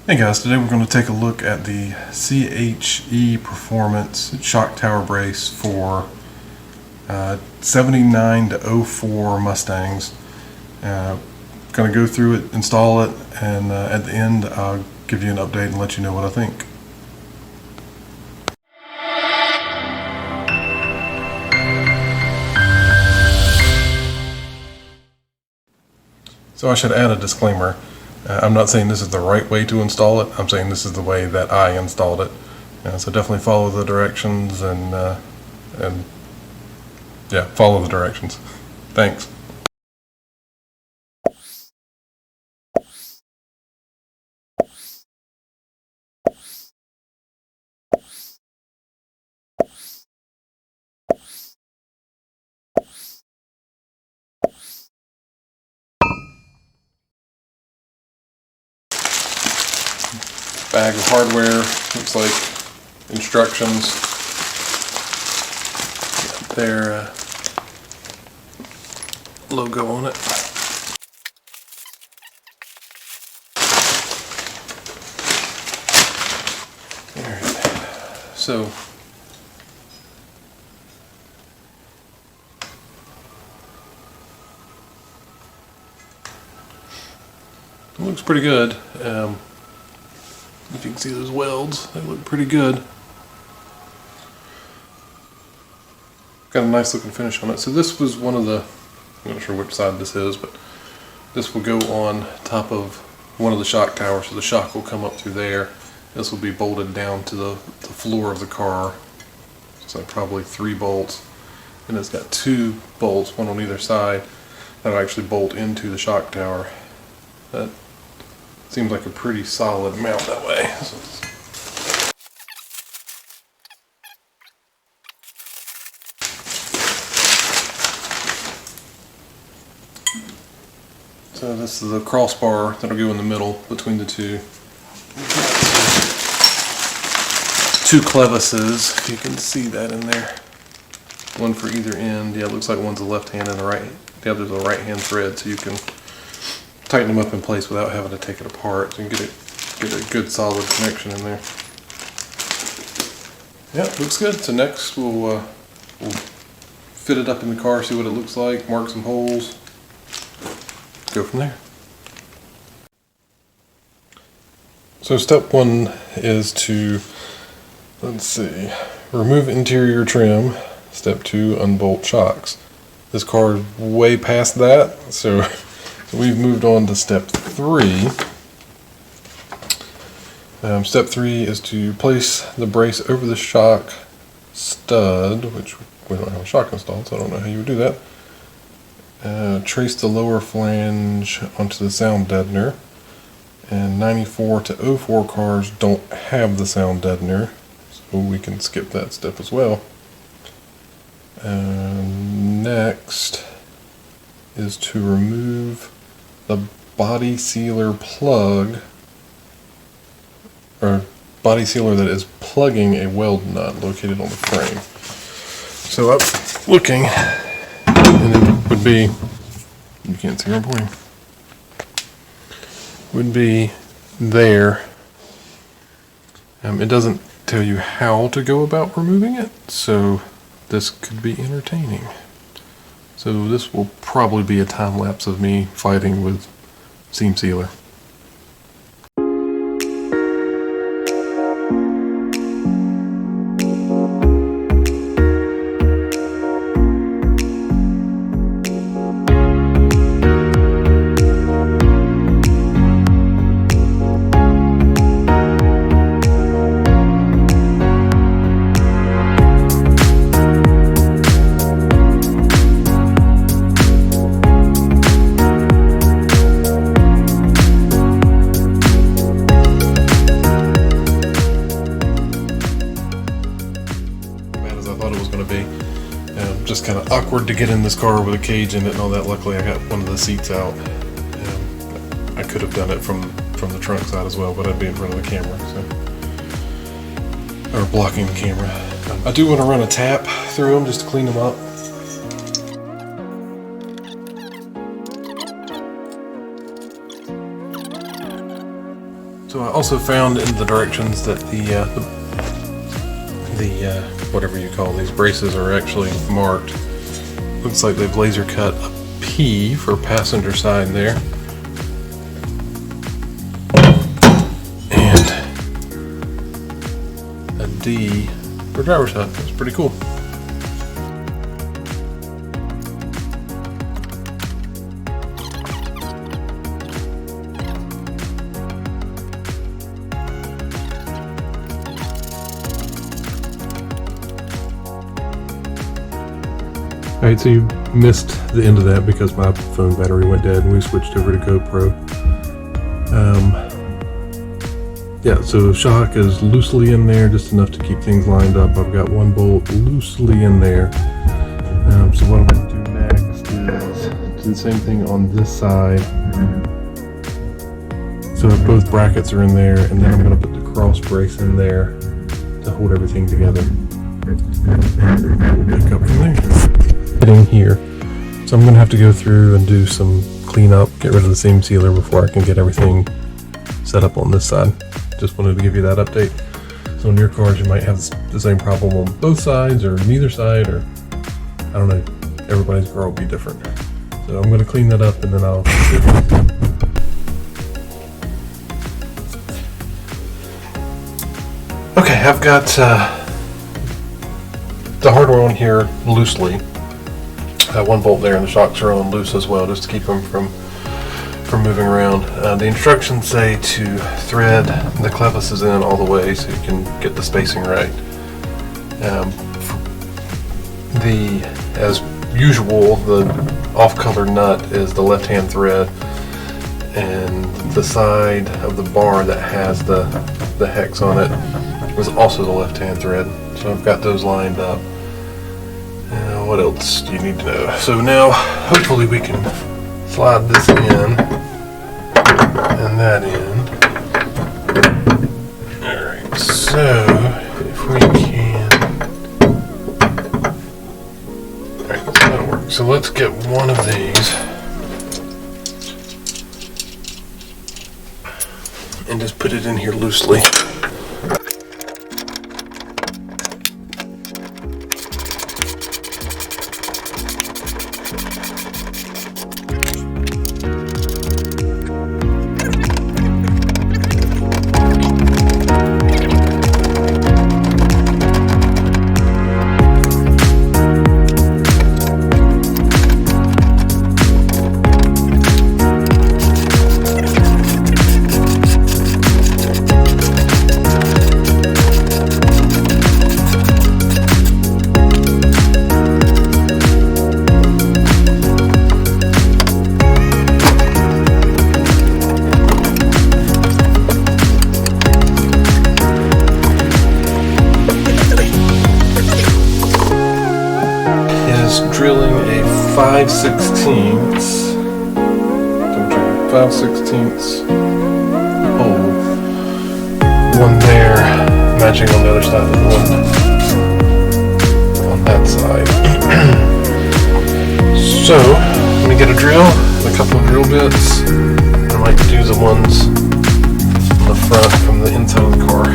Hey guys, today we're going to take a look at the CHE Performance shock tower brace for 79 to 04 Mustangs. Going to go through it, install it, and at the end I'll give you an update and let you know what I think. So I should add a disclaimer. I'm not saying this is the right way to install it. I'm saying this is the way that I installed it. So definitely follow the directions and yeah, follow the directions. Thanks. Bag of hardware, looks like instructions. Got their logo on it. Alright, so it looks pretty good. If you can see those welds, they look pretty good. Got a nice looking finish on it. So this was one of the, I'm not sure which side this is, but this will go on top of one of the shock towers, so the shock will come up through there. This will be bolted down to the floor of the car. So probably 3 bolts. And it's got 2 bolts, one on either side, that'll actually bolt into the shock tower. That seems like a pretty solid mount that way. So this is a crossbar that'll go in the middle between the two. 2 clevises, if you can see that in there. One for either end. Yeah, it looks like one's a left hand and the other's a right hand thread, so you can tighten them up in place without having to take it apart. So you can get a good solid connection in there. Yeah, looks good. So next we'll fit it up in the car, see what it looks like, mark some holes, go from there. So step 1 is to, let's see, remove interior trim. Step 2, unbolt shocks. This car is way past that, so we've moved on to step 3. Step 3 is to place the brace over the shock stud, which we don't have a shock installed, so I don't know how you would do that. Trace the lower flange onto the sound deadener. And 94 to 04 cars don't have the sound deadener, so we can skip that step as well. Next is to remove the body sealer plug, or body sealer that is plugging a weld nut located on the frame. So I'm looking, and it would be, you can't see where I'm pointing, would be there. It doesn't tell you how to go about removing it, so this could be entertaining. So this will probably be a time lapse of me fighting with seam sealer. Just kind of awkward to get in this car with a cage in it and all that. Luckily I got one of the seats out. I could have done it from the trunk side as well, but I'd be in front of the camera, so, or blocking the camera. I do want to run a tap through them just to clean them up. So I also found in the directions that the whatever you call these braces are actually marked. Looks like they've laser cut a P for passenger side there. And a D for driver's side. That's pretty cool. Alright, so you missed the end of that because my phone battery went dead and we switched over to GoPro. Yeah, so shock is loosely in there, just enough to keep things lined up. I've got one bolt loosely in there. So what I'm going to do next is do the same thing on this side. So both brackets are in there, and then I'm going to put the cross brace in there to hold everything together. We'll pick up from there. In here, so I'm gonna have to go through and do some cleanup, get rid of the seam sealer before I can get everything set up on this side. Just wanted to give you that update. So on your cars you might have the same problem on both sides or neither side, or I don't know, everybody's car will be different. So I'm gonna clean that up and then I'll okay, I've got the hardware on here loosely. One bolt there, and the shocks are on loose as well, just to keep them from moving around. The instructions say to thread the clevises in all the way so you can get the spacing right. As usual, the off-color nut is the left-hand thread, and the side of the bar that has the hex on it was also the left-hand thread. So I've got those lined up. What else do you need to know? So now, hopefully we can slide this in and that in. Alright, so if we can... Alright, so that'll work. So let's get one of these and just put it in here loosely. Drilling a 5/16 hole, one there matching on the other side of the one on that side. So let me get a drill and a couple of drill bits. I might do the ones on the front from the inside of the car.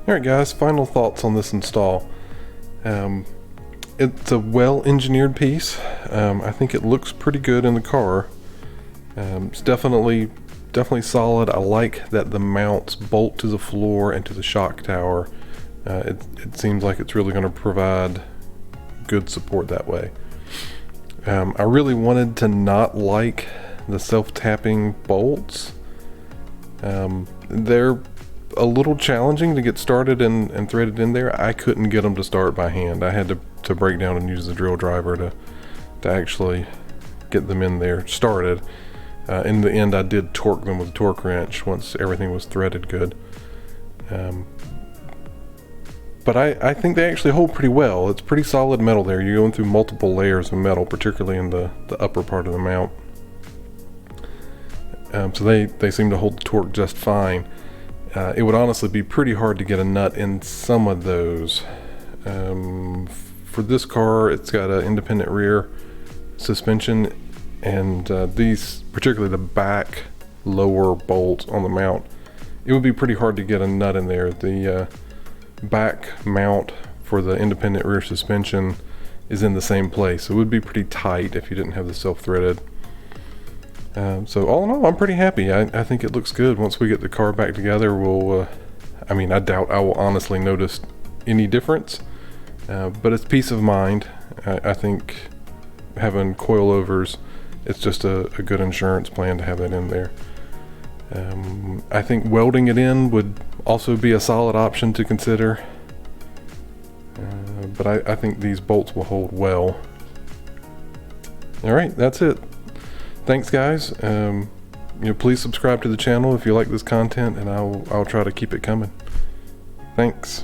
Alright guys, final thoughts on this install. It's a well-engineered piece. I think it looks pretty good in the car. It's definitely solid. I like that the mounts bolt to the floor and to the shock tower. It seems like it's really going to provide good support that way. I really wanted to not like the self-tapping bolts. They're a little challenging to get started and threaded in there. I couldn't get them to start by hand. I had to break down and use the drill driver to actually get them in there started. In the end, I did torque them with a torque wrench once everything was threaded good. But I think they actually hold pretty well. It's pretty solid metal there. You're going through multiple layers of metal, particularly in the upper part of the mount. So they seem to hold the torque just fine. It would honestly be pretty hard to get a nut in some of those. For this car, it's got an independent rear suspension, and these, particularly the back lower bolt on the mount, it would be pretty hard to get a nut in there. The back mount for the independent rear suspension is in the same place. It would be pretty tight if you didn't have the self-threaded. So all in all, I'm pretty happy. I think it looks good. Once we get the car back together, we'll, I mean, I doubt I will honestly notice any difference, but it's peace of mind. I think having coilovers, it's just a good insurance plan to have that in there. I think welding it in would also be a solid option to consider, but I think these bolts will hold well. Alright, that's it. Thanks guys. Please subscribe to the channel if you like this content, and I'll try to keep it coming. Thanks.